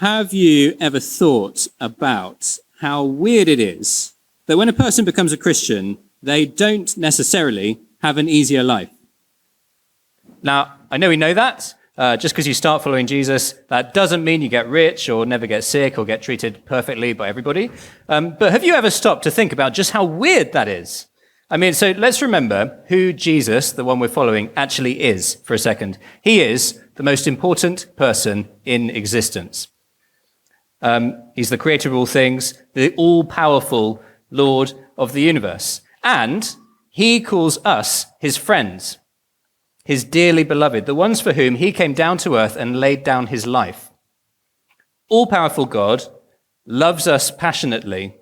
Have you ever thought about how weird it is that when a person becomes a Christian, they don't necessarily have an easier life? Now, I know we know that. Just because you start following Jesus, that doesn't mean you get rich or never get sick or get treated perfectly by everybody. But have you ever stopped to think about just how weird that is? I mean, so let's remember who Jesus, the one we're following, actually is for a second. He is the most important person in existence. He's the creator of all things, the all-powerful Lord of the universe. And he calls us his friends, his dearly beloved, the ones for whom he came down to earth and laid down his life. All-powerful God loves us passionately.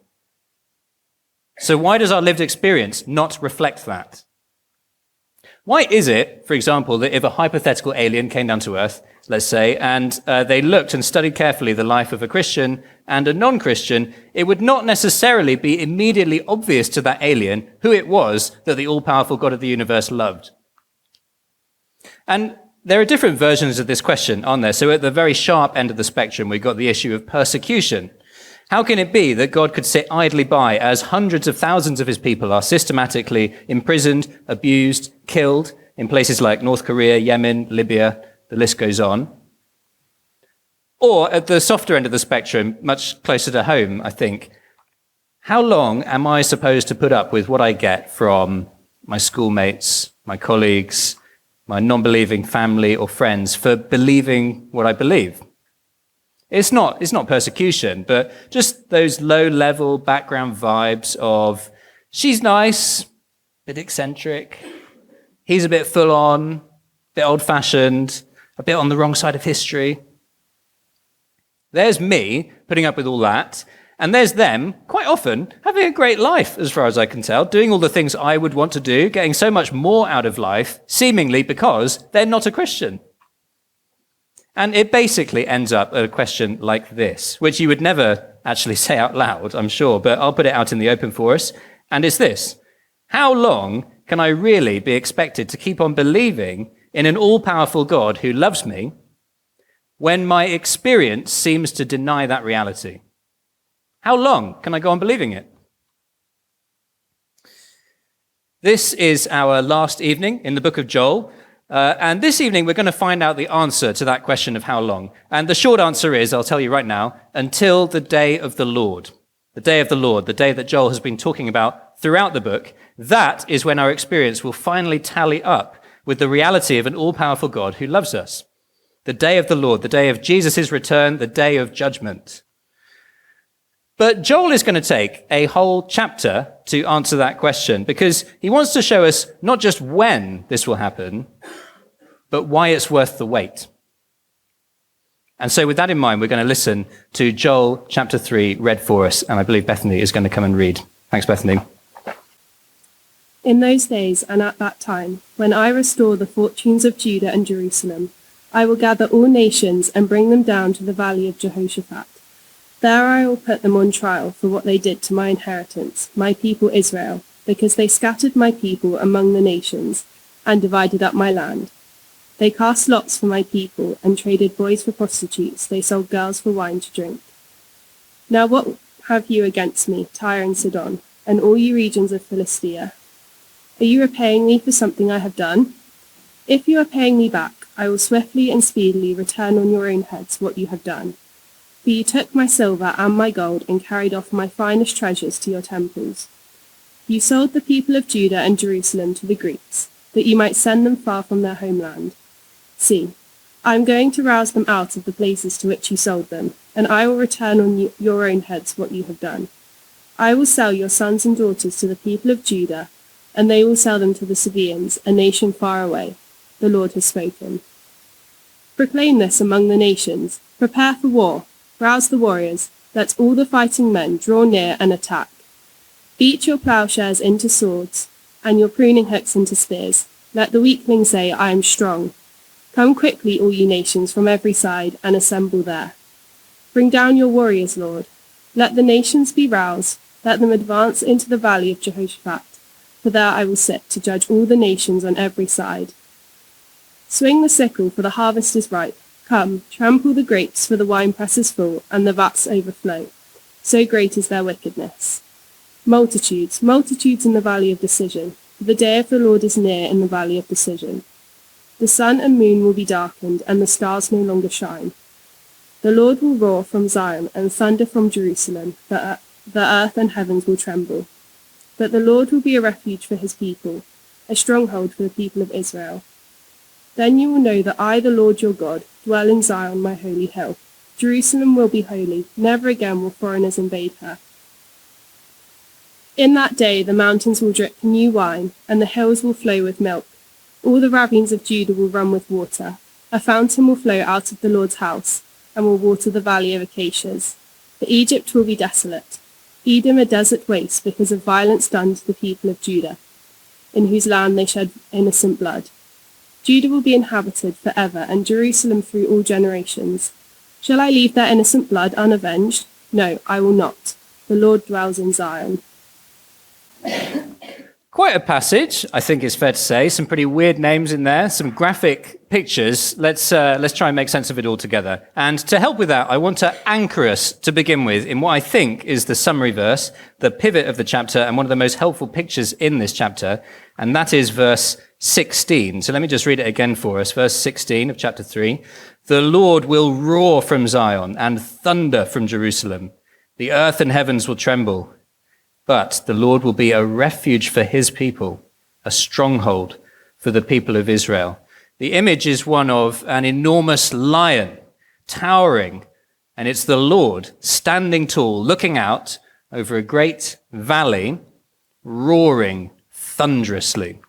So why does our lived experience not reflect that? Why is it, for example, that if a hypothetical alien came down to earth, let's say, and they looked and studied carefully the life of a Christian and a non-Christian, it would not necessarily be immediately obvious to that alien who it was that the all-powerful God of the universe loved? And there are different versions of this question, aren't there? So at the very sharp end of the spectrum, we've got the issue of persecution. How can it be that God could sit idly by as hundreds of thousands of his people are systematically imprisoned, abused, killed in places like North Korea, Yemen, Libya, the list goes on? Or at the softer end of the spectrum, much closer to home, I think, how long am I supposed to put up with what I get from my schoolmates, my colleagues, my non-believing family or friends for believing what I believe? It's not persecution, but just those low-level background vibes of, she's nice, a bit eccentric, he's a bit full-on, a bit old-fashioned, a bit on the wrong side of history. There's me putting up with all that, and there's them, quite often, having a great life, as far as I can tell, doing all the things I would want to do, getting so much more out of life, seemingly because they're not a Christian. And it basically ends up at a question like this, which you would never actually say out loud, I'm sure, but I'll put it out in the open for us. And it's this: how long can I really be expected to keep on believing in an all-powerful God who loves me when my experience seems to deny that reality? How long can I go on believing it? This is our last evening in the book of Joel. And this evening, we're going to find out the answer to that question of how long. And the short answer is, I'll tell you right now, until the day of the Lord. The day of the Lord, the day that Joel has been talking about throughout the book. That is when our experience will finally tally up with the reality of an all-powerful God who loves us. The day of the Lord, the day of Jesus' return, the day of judgment. But Joel is going to take a whole chapter to answer that question, because he wants to show us not just when this will happen, but why it's worth the wait. And so with that in mind, we're going to listen to Joel chapter 3 read for us, and I believe Bethany is going to come and read. Thanks, Bethany. In those days and at that time, when I restore the fortunes of Judah and Jerusalem, I will gather all nations and bring them down to the valley of Jehoshaphat. There I will put them on trial for what they did to my inheritance, my people Israel, because they scattered my people among the nations and divided up my land. They cast lots for my people and traded boys for prostitutes. They sold girls for wine to drink. Now what have you against me, Tyre and Sidon, and all you regions of Philistia? Are you repaying me for something I have done? If you are paying me back, I will swiftly and speedily return on your own heads what you have done. For you took my silver and my gold and carried off my finest treasures to your temples. You sold the people of Judah and Jerusalem to the Greeks, that you might send them far from their homeland. See, I am going to rouse them out of the places to which you sold them, and I will return on your own heads what you have done. I will sell your sons and daughters to the people of Judah, and they will sell them to the Sabaeans, a nation far away. The Lord has spoken. Proclaim this among the nations. Prepare for war. Rouse the warriors. Let all the fighting men draw near and attack. Beat your plowshares into swords, and your pruning hooks into spears. Let the weakling say, I am strong. Come quickly, all you nations, from every side, and assemble there. Bring down your warriors, Lord. Let the nations be roused. Let them advance into the valley of Jehoshaphat. For there I will sit to judge all the nations on every side. Swing the sickle, for the harvest is ripe. Come, trample the grapes, for the winepress is full, and the vats overflow. So great is their wickedness. Multitudes, multitudes in the valley of decision. For the day of the Lord is near in the valley of decision. The sun and moon will be darkened, and the stars no longer shine. The Lord will roar from Zion and thunder from Jerusalem. The earth and heavens will tremble. But the Lord will be a refuge for his people, a stronghold for the people of Israel. Then you will know that I, the Lord your God, dwell in Zion, my holy hill. Jerusalem will be holy. Never again will foreigners invade her. In that day the mountains will drip new wine, and the hills will flow with milk. All the ravines of Judah will run with water. A fountain will flow out of the Lord's house, and will water the valley of acacias. For Egypt will be desolate, Edom a desert waste because of violence done to the people of Judah, in whose land they shed innocent blood. Judah will be inhabited forever, and Jerusalem through all generations. Shall I leave their innocent blood unavenged? No, I will not. The Lord dwells in Zion. Quite a passage, I think it's fair to say. Some pretty weird names in there, some graphic pictures. Let's try and make sense of it all together. And to help with that, I want to anchor us to begin with in what I think is the summary verse, the pivot of the chapter, and one of the most helpful pictures in this chapter, and that is verse 16. So let me just read it again for us. Verse 16 of chapter 3. The Lord will roar from Zion and thunder from Jerusalem. The earth and heavens will tremble. But the Lord will be a refuge for his people, a stronghold for the people of Israel. The image is one of an enormous lion, towering, and it's the Lord standing tall, looking out over a great valley, roaring thunderously.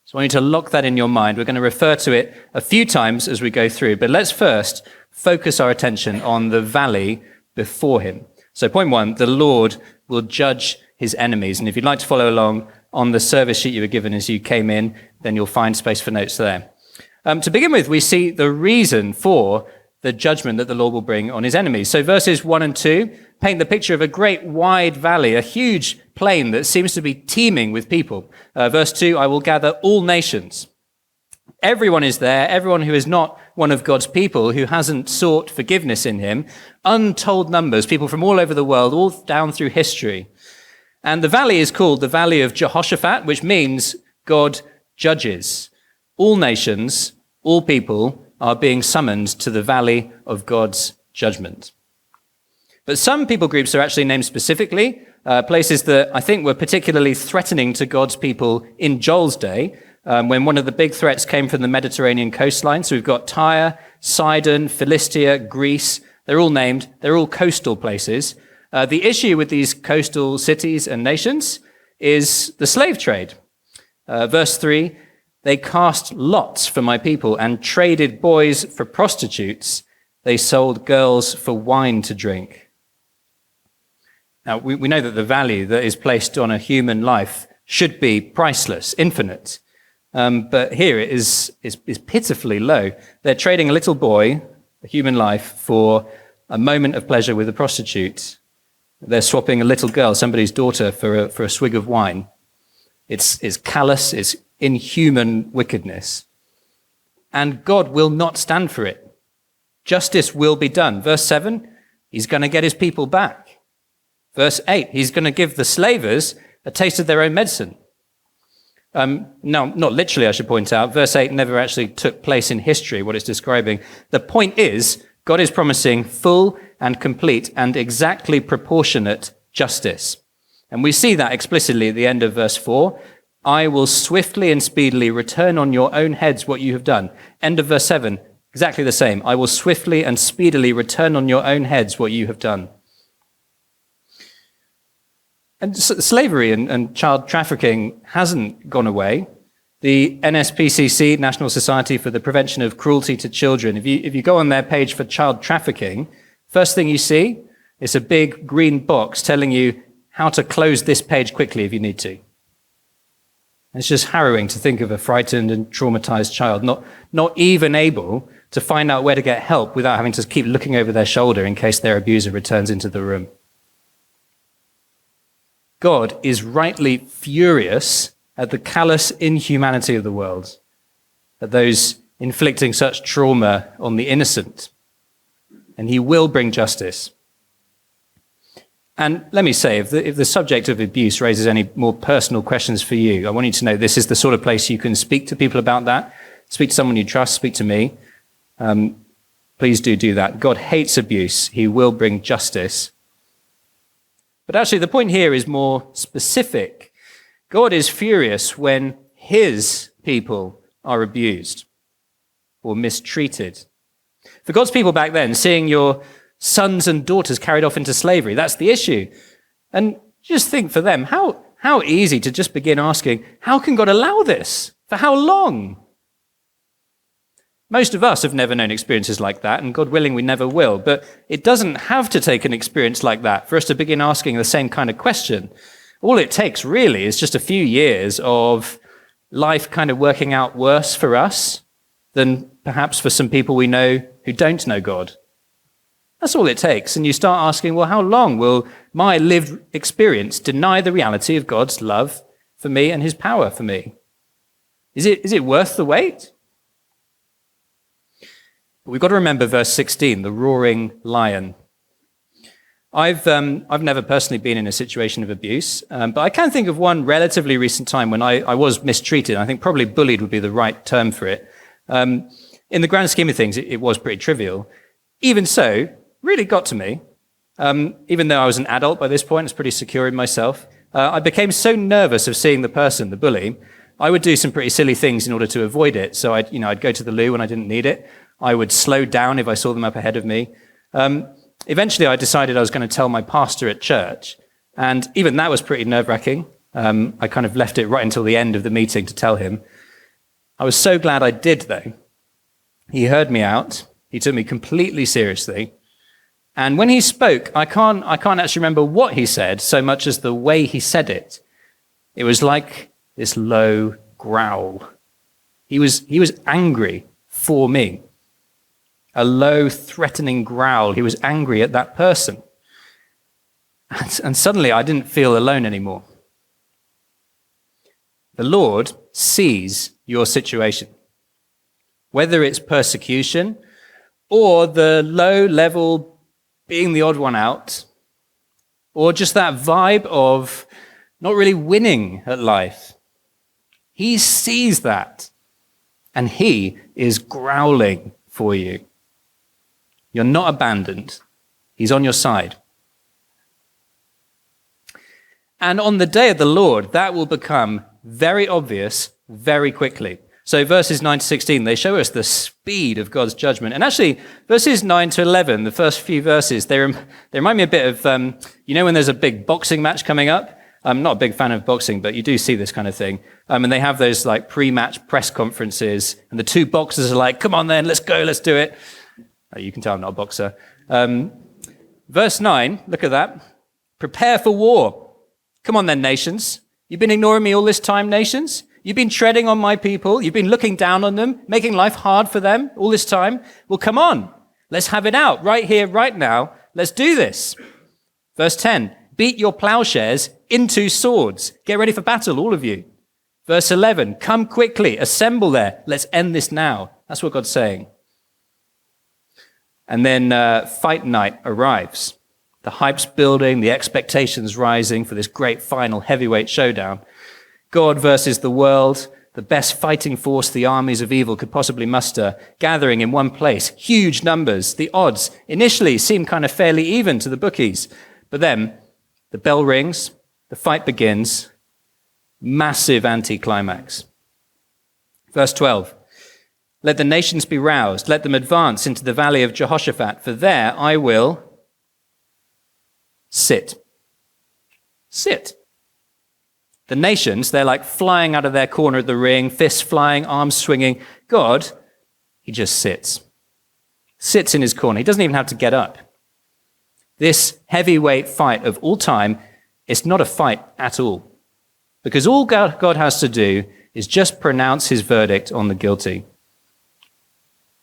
So I want you to lock that in your mind. We're going to refer to it a few times as we go through, but let's first focus our attention on the valley before him. So point one, the Lord will judge his enemies. And if you'd like to follow along on the service sheet you were given as you came in, then you'll find space for notes there. To begin with, we see the reason for the judgment that the Lord will bring on his enemies. So verses 1 and 2 paint the picture of a great wide valley, a huge plain that seems to be teeming with people. Verse 2, I will gather all nations. Everyone is there, everyone who is not one of God's people, who hasn't sought forgiveness in him. Untold numbers, people from all over the world, all down through history. And the valley is called the Valley of Jehoshaphat, which means God judges. All nations, all people are being summoned to the valley of God's judgment. But some people groups are actually named specifically, places that I think were particularly threatening to God's people in Joel's day, when one of the big threats came from the Mediterranean coastline. So we've got Tyre, Sidon, Philistia, Greece. They're all named. They're all coastal places. The issue with these coastal cities and nations is the slave trade. Verse 3, they cast lots for my people and traded boys for prostitutes. They sold girls for wine to drink. Now, we know that the value that is placed on a human life should be priceless, infinite. But here it is pitifully low. They're trading a little boy, a human life, for a moment of pleasure with a prostitute. They're swapping a little girl, somebody's daughter, for a swig of wine. It's callous, it's inhuman wickedness. And God will not stand for it. Justice will be done. Verse 7, he's going to get his people back. Verse 8, he's going to give the slavers a taste of their own medicine. No, not literally, I should point out. Verse 8 never actually took place in history, what it's describing. The point is, God is promising full and complete and exactly proportionate justice. And we see that explicitly at the end of verse 4. I will swiftly and speedily return on your own heads what you have done. End of verse 7, exactly the same. I will swiftly and speedily return on your own heads what you have done. And slavery and child trafficking hasn't gone away. The NSPCC, National Society for the Prevention of Cruelty to Children, if you go on their page for child trafficking, first thing you see is a big green box telling you how to close this page quickly if you need to. It's just harrowing to think of a frightened and traumatized child not even able to find out where to get help without having to keep looking over their shoulder in case their abuser returns into the room. God is rightly furious at the callous inhumanity of the world, at those inflicting such trauma on the innocent. And he will bring justice. And let me say, if the subject of abuse raises any more personal questions for you, I want you to know this is the sort of place you can speak to people about that. Speak to someone you trust, speak to me. Please do that. God hates abuse. He will bring justice. But actually, the point here is more specific. God is furious when his people are abused or mistreated. For God's people back then, seeing your sons and daughters carried off into slavery, that's the issue. And just think for them, how easy to just begin asking, how can God allow this? For how long? Most of us have never known experiences like that, and God willing, we never will. But it doesn't have to take an experience like that for us to begin asking the same kind of question. All it takes really is just a few years of life kind of working out worse for us than perhaps for some people we know who don't know God. That's all it takes. And you start asking, well, how long will my lived experience deny the reality of God's love for me and his power for me? Is it worth the wait? But we've got to remember verse 16, the roaring lion. I've never personally been in a situation of abuse, but I can think of one relatively recent time when I was mistreated. I think probably bullied would be the right term for it. In the grand scheme of things, it was pretty trivial. Even so, really got to me. Even though I was an adult by this point, I was pretty secure in myself. I became so nervous of seeing the person, the bully, I would do some pretty silly things in order to avoid it. So I'd go to the loo when I didn't need it. I would slow down if I saw them up ahead of me. Eventually, I decided I was going to tell my pastor at church. And even that was pretty nerve-wracking. I kind of left it right until the end of the meeting to tell him. I was so glad I did, though. He heard me out. He took me completely seriously. And when he spoke, I can't actually remember what he said so much as the way he said it. It was like this low growl. He was angry for me. A low, threatening growl. He was angry at that person. And suddenly I didn't feel alone anymore. The Lord sees your situation. Whether it's persecution or the low level being the odd one out, or just that vibe of not really winning at life. He sees that, and he is growling for you. You're not abandoned. He's on your side. And on the day of the Lord, that will become very obvious very quickly. So verses 9 to 16, they show us the speed of God's judgment. And actually, verses 9 to 11, the first few verses, they remind me a bit of, when there's a big boxing match coming up? I'm not a big fan of boxing, but you do see this kind of thing. And they have those like pre-match press conferences, and the two boxers are like, come on then, let's go, let's do it. You can tell I'm not a boxer. Verse 9, look at that. Prepare for war. Come on then, nations. You've been ignoring me all this time, nations? You've been treading on my people. You've been looking down on them, making life hard for them all this time. Well, come on. Let's have it out right here, right now. Let's do this. Verse 10, beat your plowshares into swords. Get ready for battle, all of you. Verse 11, come quickly, assemble there. Let's end this now. That's what God's saying. And then fight night arrives. The hype's building, the expectations rising for this great final heavyweight showdown. God versus the world, the best fighting force the armies of evil could possibly muster, gathering in one place, huge numbers. The odds initially seem kind of fairly even to the bookies. But then the bell rings, the fight begins, massive anticlimax. Verse 12. Let the nations be roused. Let them advance into the valley of Jehoshaphat, for there I will sit. Sit. The nations, they're like flying out of their corner of the ring, fists flying, arms swinging. God, he just sits. Sits in his corner. He doesn't even have to get up. This heavyweight fight of all time, it's not a fight at all. Because all God has to do is just pronounce his verdict on the guilty.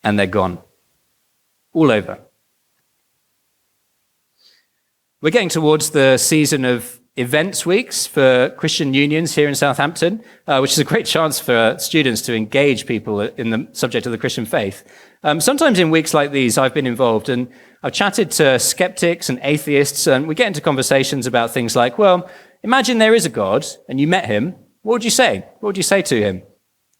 And they're gone. All over. We're getting towards the season of events weeks for Christian unions here in Southampton, which is a great chance for students to engage people in the subject of the Christian faith. Sometimes in weeks like these, I've been involved, and I've chatted to skeptics and atheists, and we get into conversations about things like, well, imagine there is a God, and you met him. What would you say? What would you say to him?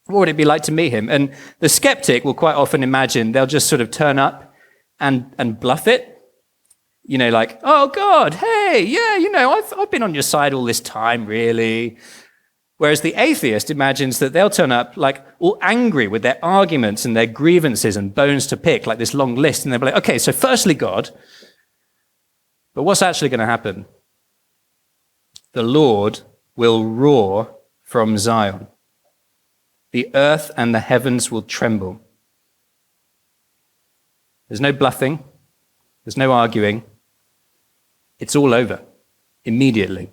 What would it be like to meet him? And the skeptic will quite often imagine they'll just sort of turn up and bluff it. You know, like, oh, God, hey, yeah, I've been on your side all this time, really. Whereas the atheist imagines that they'll turn up like all angry with their arguments and their grievances and bones to pick, like this long list. And they'll be like, okay, so firstly, God, but what's actually going to happen? The Lord will roar from Zion. The earth and the heavens will tremble. There's no bluffing. There's no arguing. It's all over immediately.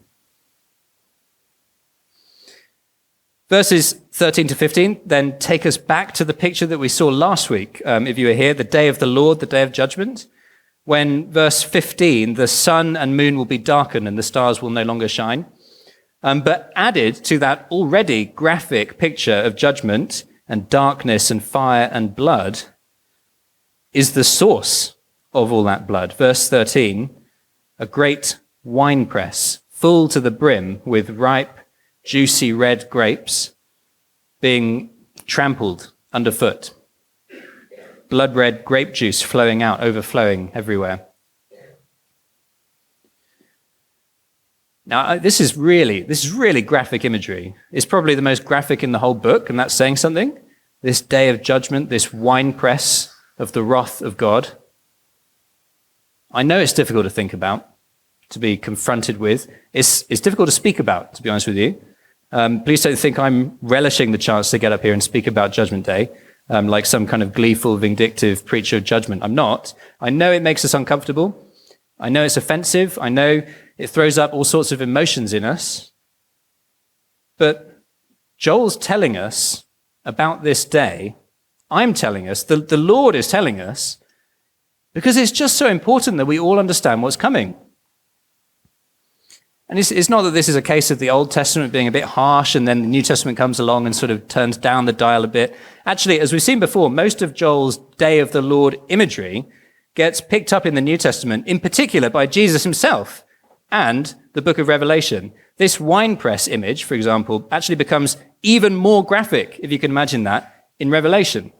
Verses 13 to 15 then take us back to the picture that we saw last week, if you were here, the day of the Lord, the day of judgment, when verse 15, the sun and moon will be darkened and the stars will no longer shine. But added to that already graphic picture of judgment and darkness and fire and blood is the source of all that blood. Verse 13, a great winepress full to the brim with ripe, juicy red grapes being trampled underfoot. Blood red grape juice flowing out, overflowing everywhere. Now, this is really graphic imagery. It's probably the most graphic in the whole book, and that's saying something. This day of judgment, this winepress of the wrath of God. I know it's difficult to think about, to be confronted with. It's difficult to speak about, to be honest with you. Please don't think I'm relishing the chance to get up here and speak about Judgment Day, like some kind of gleeful, vindictive preacher of judgment. I'm not. I know it makes us uncomfortable. I know it's offensive. I know it throws up all sorts of emotions in us. But Joel's telling us about this day. I'm telling us, the Lord is telling us, because it's just so important that we all understand what's coming. And it's not that this is a case of the Old Testament being a bit harsh and then the New Testament comes along and sort of turns down the dial a bit. Actually, as we've seen before, most of Joel's Day of the Lord imagery gets picked up in the New Testament, in particular by Jesus himself and the book of Revelation. This winepress image, for example, actually becomes even more graphic, if you can imagine that, in Revelation.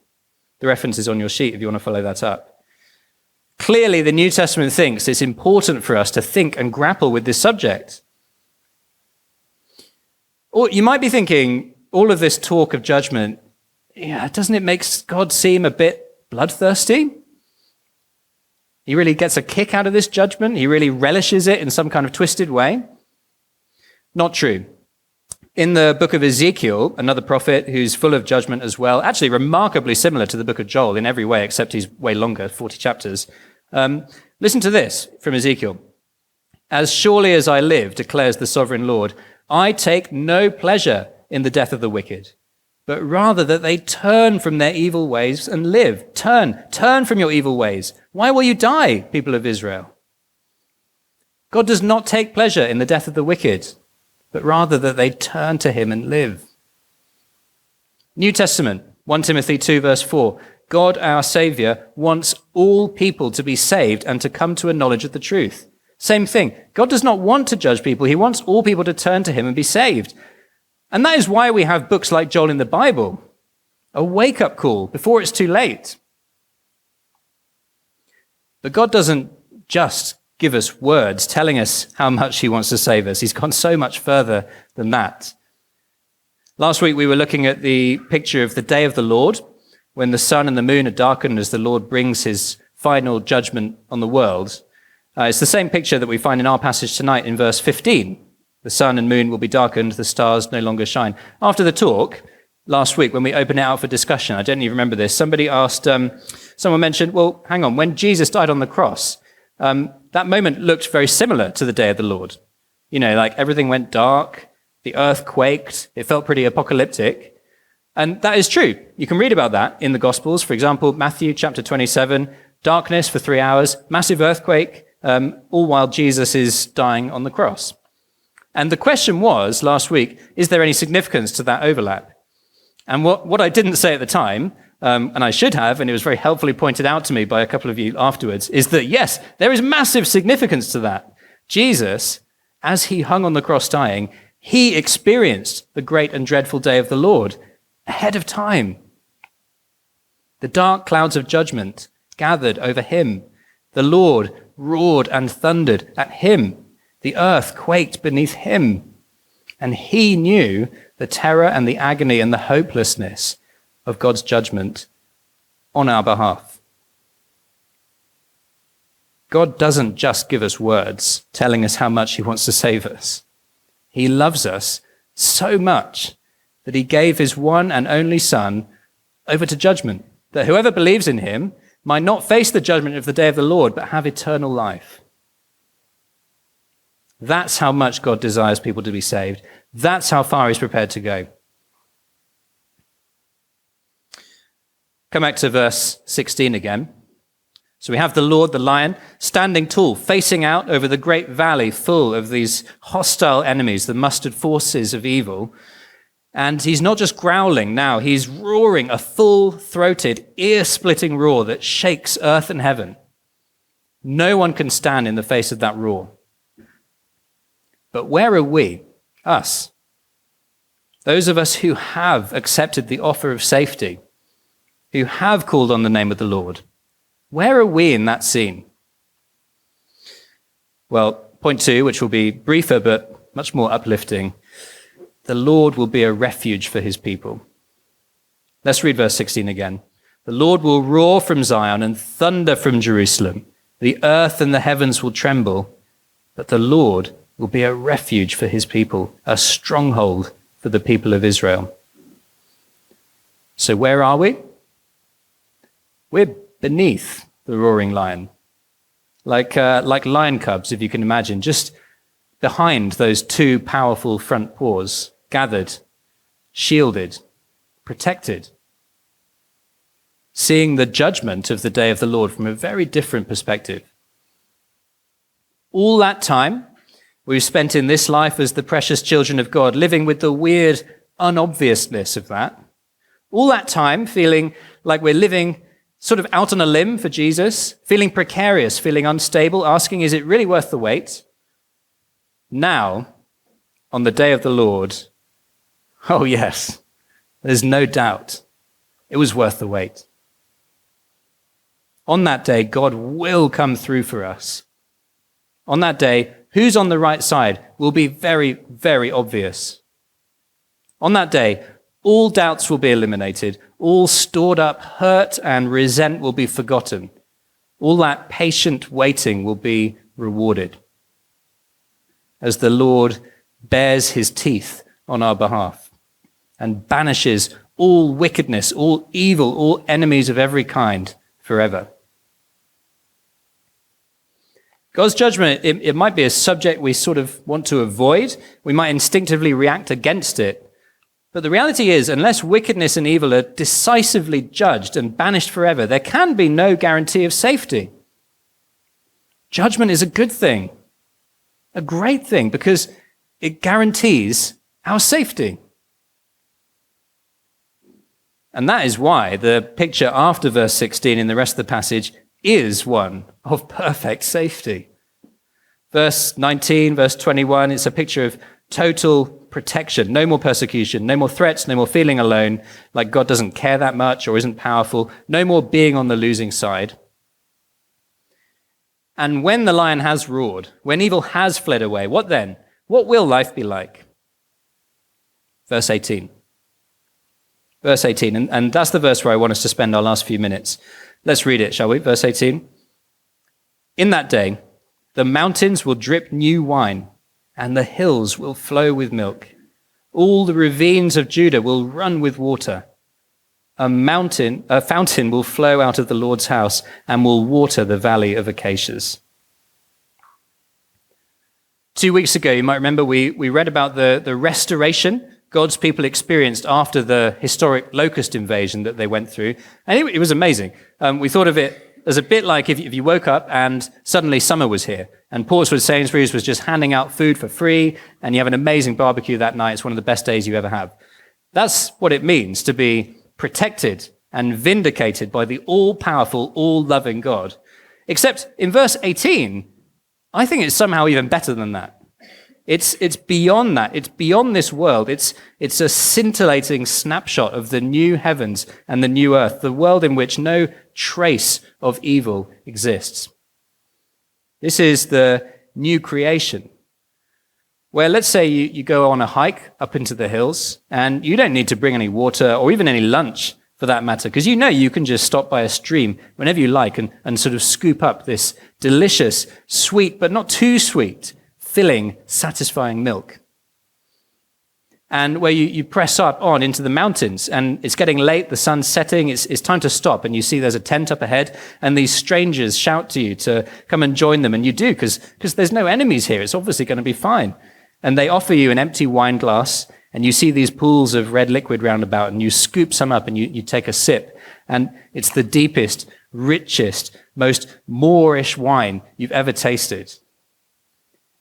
The reference is on your sheet if you want to follow that up. Clearly, the New Testament thinks it's important for us to think and grapple with this subject. Or you might be thinking, all of this talk of judgment, doesn't it make God seem a bit bloodthirsty? He really gets a kick out of this judgment. He really relishes it in some kind of twisted way. Not true. In the book of Ezekiel, another prophet who's full of judgment as well, actually remarkably similar to the book of Joel in every way, except he's way longer, 40 chapters. Listen to this from Ezekiel. As surely as I live, declares the sovereign Lord, I take no pleasure in the death of the wicked, but rather that they turn from their evil ways and live. Turn from your evil ways. Why will you die, people of Israel? God does not take pleasure in the death of the wicked, but rather that they turn to him and live. New Testament, 1 Timothy 2 verse 4, God our Savior wants all people to be saved and to come to a knowledge of the truth. Same thing. God does not want to judge people. He wants all people to turn to him and be saved. And that is why we have books like Joel in the Bible, a wake-up call before it's too late. But God doesn't just give us words telling us how much he wants to save us. He's gone so much further than that. Last week we were looking at the picture of the day of the Lord, when the sun and the moon are darkened as the Lord brings his final judgment on the world. It's the same picture that we find in our passage tonight in verse 15. The sun and moon will be darkened, the stars no longer shine. After the talk last week, when we opened it out for discussion, I don't even remember this, somebody asked, someone mentioned, well, hang on, when Jesus died on the cross, that moment looked very similar to the day of the Lord. You know, like everything went dark, the earth quaked, it felt pretty apocalyptic. And that is true. You can read about that in the Gospels. For example, Matthew chapter 27, darkness for 3 hours, massive earthquake, all while Jesus is dying on the cross. And the question was, last week, is there any significance to that overlap? And what I didn't say at the time, and I should have, and it was very helpfully pointed out to me by a couple of you afterwards, is that yes, there is massive significance to that. Jesus, as he hung on the cross dying, he experienced the great and dreadful day of the Lord ahead of time. The dark clouds of judgment gathered over him. The Lord roared and thundered at him. The earth quaked beneath him. And he knew the terror and the agony and the hopelessness of God's judgment on our behalf. God doesn't just give us words telling us how much he wants to save us. He loves us so much that he gave his one and only Son over to judgment, that whoever believes in him might not face the judgment of the day of the Lord, but have eternal life. That's how much God desires people to be saved. That's how far he's prepared to go. Come back to verse 16 again. So we have the Lord, the lion, standing tall, facing out over the great valley full of these hostile enemies, the mustered forces of evil. And he's not just growling now, he's roaring, a full-throated, ear-splitting roar that shakes earth and heaven. No one can stand in the face of that roar. But where are we? Us. Those of us who have accepted the offer of safety, who have called on the name of the Lord. Where are we in that scene? Well, point 2, which will be briefer but much more uplifting. The Lord will be a refuge for his people. Let's read verse 16 again. The Lord will roar from Zion and thunder from Jerusalem. The earth and the heavens will tremble, but the Lord will be a refuge for his people, a stronghold for the people of Israel. So where are we? We're beneath the roaring lion, like lion cubs, if you can imagine, just behind those two powerful front paws, gathered, shielded, protected, seeing the judgment of the day of the Lord from a very different perspective. All that time we've spent in this life as the precious children of God, living with the weird unobviousness of that. All that time feeling like we're living sort of out on a limb for Jesus, feeling precarious, feeling unstable, asking, is it really worth the wait? Now, on the day of the Lord, oh yes, there's no doubt it was worth the wait. On that day, God will come through for us. On that day, who's on the right side will be very, very obvious. On that day, all doubts will be eliminated. All stored up hurt and resent will be forgotten. All that patient waiting will be rewarded as the Lord bares his teeth on our behalf and banishes all wickedness, all evil, all enemies of every kind forever. God's judgment, it might be a subject we sort of want to avoid. We might instinctively react against it. But the reality is, unless wickedness and evil are decisively judged and banished forever, there can be no guarantee of safety. Judgment is a good thing, a great thing, because it guarantees our safety. And that is why the picture after verse 16 in the rest of the passage is one of perfect safety. Verse 19, verse 21, it's a picture of total protection, no more persecution, no more threats, no more feeling alone, like God doesn't care that much or isn't powerful, no more being on the losing side. And when the lion has roared, when evil has fled away, what then? What will life be like? Verse 18. Verse 18, and that's the verse where I want us to spend our last few minutes. Let's read it, shall we? Verse 18. In that day, the mountains will drip new wine, and the hills will flow with milk. All the ravines of Judah will run with water. A fountain will flow out of the Lord's house and will water the valley of acacias. 2 weeks ago, you might remember we read about the restoration God's people experienced after the historic locust invasion that they went through. And it was amazing. We thought of it as a bit like if you woke up and suddenly summer was here. and Portswood Sainsbury's was just handing out food for free, and you have an amazing barbecue that night. It's one of the best days you ever have. That's what it means to be protected and vindicated by the all-powerful, all-loving God. Except in verse 18, I think it's somehow even better than that. It's beyond that. It's beyond this world. It's a scintillating snapshot of the new heavens and the new earth, the world in which no trace of evil exists. This is the new creation, where let's say you go on a hike up into the hills, and you don't need to bring any water or even any lunch for that matter, because you know you can just stop by a stream whenever you like and sort of scoop up this delicious, sweet, but not too sweet, filling, satisfying milk. And where you press up on into the mountains, and it's getting late, the sun's setting, it's time to stop, and you see there's a tent up ahead, and these strangers shout to you to come and join them, and you do, because there's no enemies here. It's obviously going to be fine. And they offer you an empty wine glass, and you see these pools of red liquid round about, and you scoop some up, and you take a sip, and it's the deepest, richest, most Moorish wine you've ever tasted.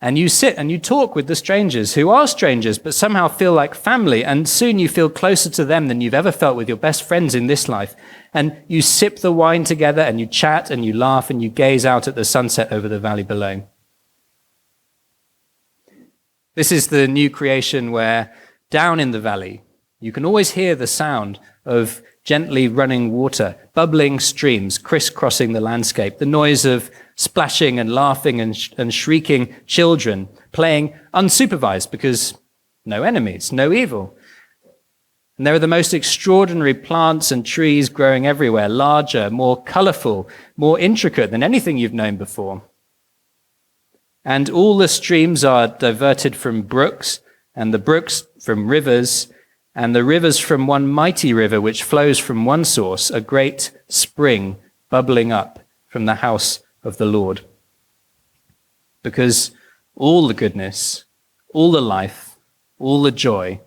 And you sit and you talk with the strangers who are strangers, but somehow feel like family. And soon you feel closer to them than you've ever felt with your best friends in this life. And you sip the wine together and you chat and you laugh and you gaze out at the sunset over the valley below. This is the new creation where down in the valley, you can always hear the sound of gently running water, bubbling streams crisscrossing the landscape, the noise of splashing and laughing and shrieking children playing unsupervised because no enemies, no evil. And there are the most extraordinary plants and trees growing everywhere, larger, more colorful, more intricate than anything you've known before. And all the streams are diverted from brooks, and the brooks from rivers, and the rivers from one mighty river which flows from one source, a great spring bubbling up from the house of the Lord. Because all the goodness, all the life, all the joy,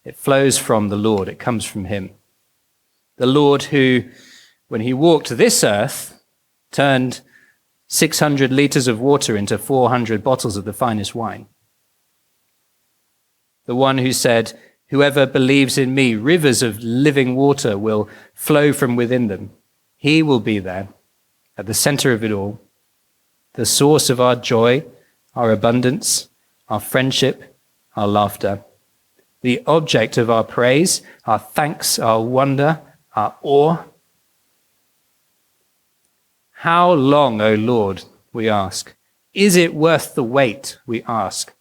it flows from the Lord. It comes from him. The Lord who, when he walked this earth, turned 600 liters of water into 400 bottles of the finest wine. The one who said, "Whoever believes in me, rivers of living water will flow from within them." He will be there at the center of it all, the source of our joy, our abundance, our friendship, our laughter, the object of our praise, our thanks, our wonder, our awe. How long, O Lord, we ask? Is it worth the wait, we ask?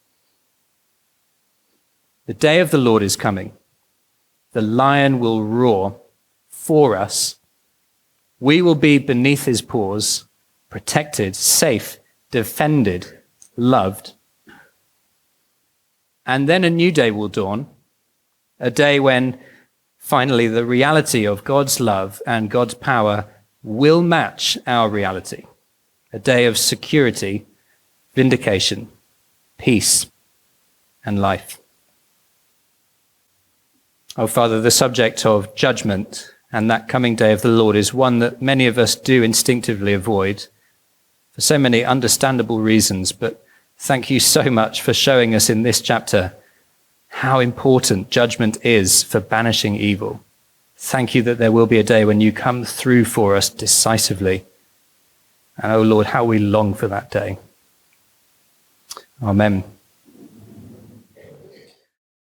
The day of the Lord is coming. The lion will roar for us. We will be beneath his paws, protected, safe, defended, loved. And then a new day will dawn, a day when finally the reality of God's love and God's power will match our reality. A day of security, vindication, peace, and life. Oh, Father, the subject of judgment and that coming day of the Lord is one that many of us do instinctively avoid for so many understandable reasons, but thank you so much for showing us in this chapter how important judgment is for banishing evil. Thank you that there will be a day when you come through for us decisively. And oh Lord, how we long for that day. Amen.